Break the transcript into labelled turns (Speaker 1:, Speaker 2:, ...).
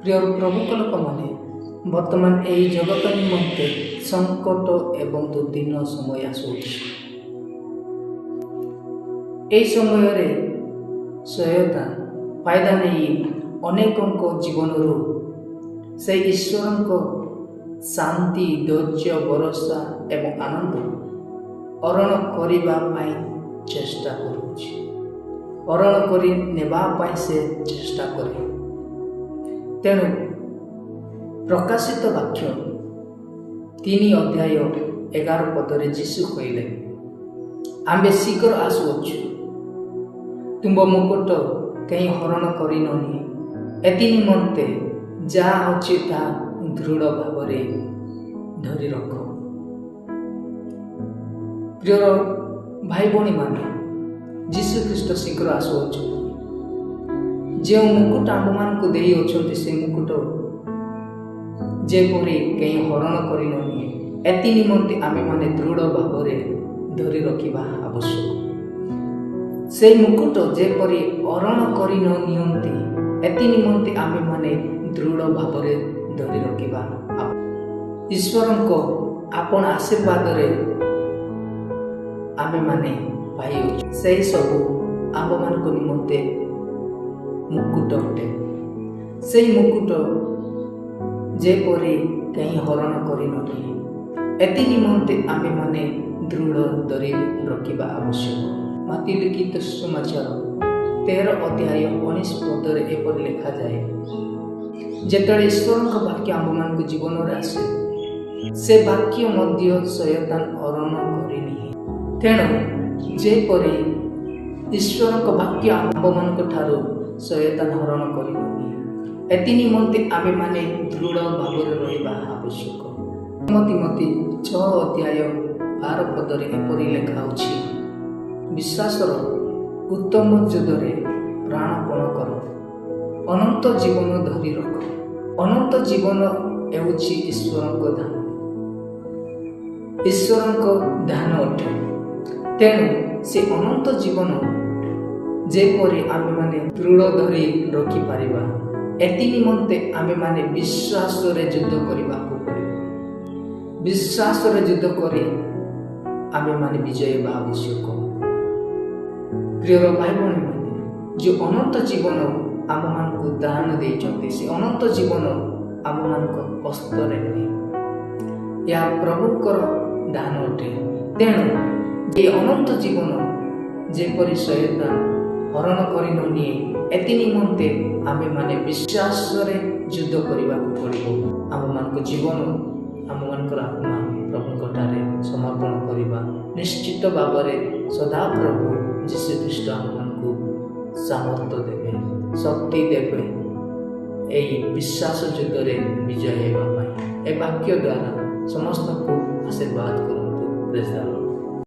Speaker 1: ପ୍ରିୟ ପ୍ରଭୁଙ୍କ ଲୋକମାନେ ବର୍ତ୍ତମାନ ଏହି ଜଗତ ନିମନ୍ତେ ସଙ୍କଟ ଏବଂ ଦୁର୍ଦିନ ସମୟ ଆସୁଅଛି। ଏହି ସମୟରେ ସହାୟତା ଫାଇଦା ନେଇ ଅନେକଙ୍କ ଜୀବନରୁ ସେହି ଈଶ୍ୱରଙ୍କ ଶାନ୍ତି, ଧୈର୍ଯ୍ୟ, ଭରସା ଏବଂ ଆନନ୍ଦ ଅରଣ କରିବା ପାଇଁ ଚେଷ୍ଟା କରୁଛି। ଅରଣ କରି ନେବା ପାଇଁ ସେ ଚେଷ୍ଟା କରେ। ତେଣୁ ପ୍ରକାଶିତ ବାକ୍ୟ 3:11 ଯୀଶୁ କହିଲେ, ଆମ୍ଭେ ଶୀଘ୍ର ଆସୁଅଛୁ, ତୁମ୍ଭ ମୁକୁଟ କେହି ହରଣ କରି ନ ନିଏ। ଏଥି ନିମନ୍ତେ ଯାହା ଅଛି ତାହା ଦୃଢ଼ ଭାବରେ ଧରି ରଖ। ପ୍ରିୟ ଭାଇ ଭଉଣୀମାନେ, ଯୀଶୁ ଖ୍ରୀଷ୍ଟ ଶୀଘ୍ର ଆସୁଅଛୁ। ଯେଉଁ ମୁକୁଟ ଆମ୍ଭମାନଙ୍କୁ ଦେଇଅଛନ୍ତି ସେ ମୁକୁଟ ଯେପରି କେହି ହରଣ କରି ନ ନିଏ, ଏଥି ନିମନ୍ତେ ଆମେମାନେ ଦୃଢ଼ ଭାବରେ ଧରି ରଖିବା ଆବଶ୍ୟକ। ସେହି ମୁକୁଟ ଯେପରି ହରଣ କରି ନ ନିଅନ୍ତି, ଏଥି ନିମନ୍ତେ ଆମେମାନେ ଦୃଢ଼ ଭାବରେ ଧରି ରଖିବା। ଈଶ୍ୱରଙ୍କ ଆପଣ ଆଶୀର୍ବାଦରେ ଆମେମାନେ ପାଇଅଛୁ। ସେହି ସବୁ ଆମ୍ଭମାନଙ୍କ ନିମନ୍ତେ ମୁକୁଟ ଅଟେ। ସେହି ମୁକୁଟ ଯେପରି କେହି ହରଣ କରି ନ ନିଏ, ଏଥି ନିମନ୍ତେ ଆମେମାନେ ଦୃଢ଼ ଧରି ରଖିବା ଆବଶ୍ୟକ। ମାତି ଲିଖିତ ସୁସମାଚାର 13:19 ଏପରି ଲେଖାଯାଏ, ଯେତେବେଳେ ଈଶ୍ୱରଙ୍କ ବାକ୍ୟ ଆମ୍ଭମାନଙ୍କ ଜୀବନରେ ଆସେ, ସେ ବାକ୍ୟ ମଧ୍ୟ ଶୟତାନ ହରଣ କରିନିଏ। ତେଣୁ ଯେପରି ଈଶ୍ୱରଙ୍କ ବାକ୍ୟ ଆମ୍ଭମାନଙ୍କ ଠାରୁ ଶୟତାନ ହରଣ କରିନିଏ, ଏଥି ନିମନ୍ତେ ଆମେମାନେ ଦୃଢ଼ ଭାବରେ ରହିବା ଆବଶ୍ୟକ। ତିମୋଥୀ 6:12 ଏପରି ଲେଖାଉଛି, ବିଶ୍ୱାସର ଉତ୍ତମ ଯୁଦ୍ଧରେ ପ୍ରାଣପଣ କର, ଅନନ୍ତ ଜୀବନ ଧରି ରଖ। ଅନନ୍ତ ଜୀବନ ହେଉଛି ଈଶ୍ୱରଙ୍କ ଦାନ। ଈଶ୍ୱରଙ୍କ ଦାନ ଅଟେ। ତେଣୁ ସେ ଅନନ୍ତ ଜୀବନ ଯେପରି ଆମେମାନେ ଦୃଢ଼ ଧରି ରଖିପାରିବା, ଏଥି ନିମନ୍ତେ ଆମେମାନେ ବିଶ୍ୱାସରେ ଯୁଦ୍ଧ କରିବାକୁ ପଡ଼ିବ। ବିଶ୍ୱାସରେ ଯୁଦ୍ଧ କରି ଆମେମାନେ ବିଜୟ ହେବା ଆବଶ୍ୟକ। ପ୍ରିୟ ଭାଇ ଭଉଣୀମାନେ, ଯେଉଁ ଅନନ୍ତ ଜୀବନ ଆମମାନଙ୍କୁ ଦାନ ଦେଇଛନ୍ତି, ସେ ଅନନ୍ତ ଜୀବନ ଆମମାନଙ୍କ ହସ୍ତରେ ନୁହେଁ, ଏହା ପ୍ରଭୁଙ୍କର ଦାନ ଅଟେ। ତେଣୁ ଏ ଅନନ୍ତ ଜୀବନ ଯେପରି ଶୟତାନ ହରଣ କରି ନ ନିଏ, ଏଥି ନିମନ୍ତେ ଆମେମାନେ ବିଶ୍ୱାସରେ ଯୁଦ୍ଧ କରିବାକୁ ପଡ଼ିବ। ଆମମାନଙ୍କ ଜୀବନ, ଆମମାନଙ୍କର ଆତ୍ମା ପ୍ରଭୁଙ୍କଠାରେ ସମର୍ପଣ କରିବା। ନିଶ୍ଚିତ ଭାବରେ ସଦାପ୍ରଭୁ ଯୀଶୁ ଖ୍ରୀଷ୍ଟ ଆମମାନଙ୍କୁ ସାମର୍ଥ୍ୟ ଦେବେ, ଶକ୍ତି ଦେବେ ଏହି ବିଶ୍ୱାସ ଯୁଦ୍ଧରେ ବିଜୟ ହେବା ପାଇଁ। ଏ ବାକ୍ୟ ଦ୍ୱାରା ସମସ୍ତଙ୍କୁ ଆଶୀର୍ବାଦ କରନ୍ତୁ। ପ୍ରେଜ୍ ଦ ଲର୍ଡ।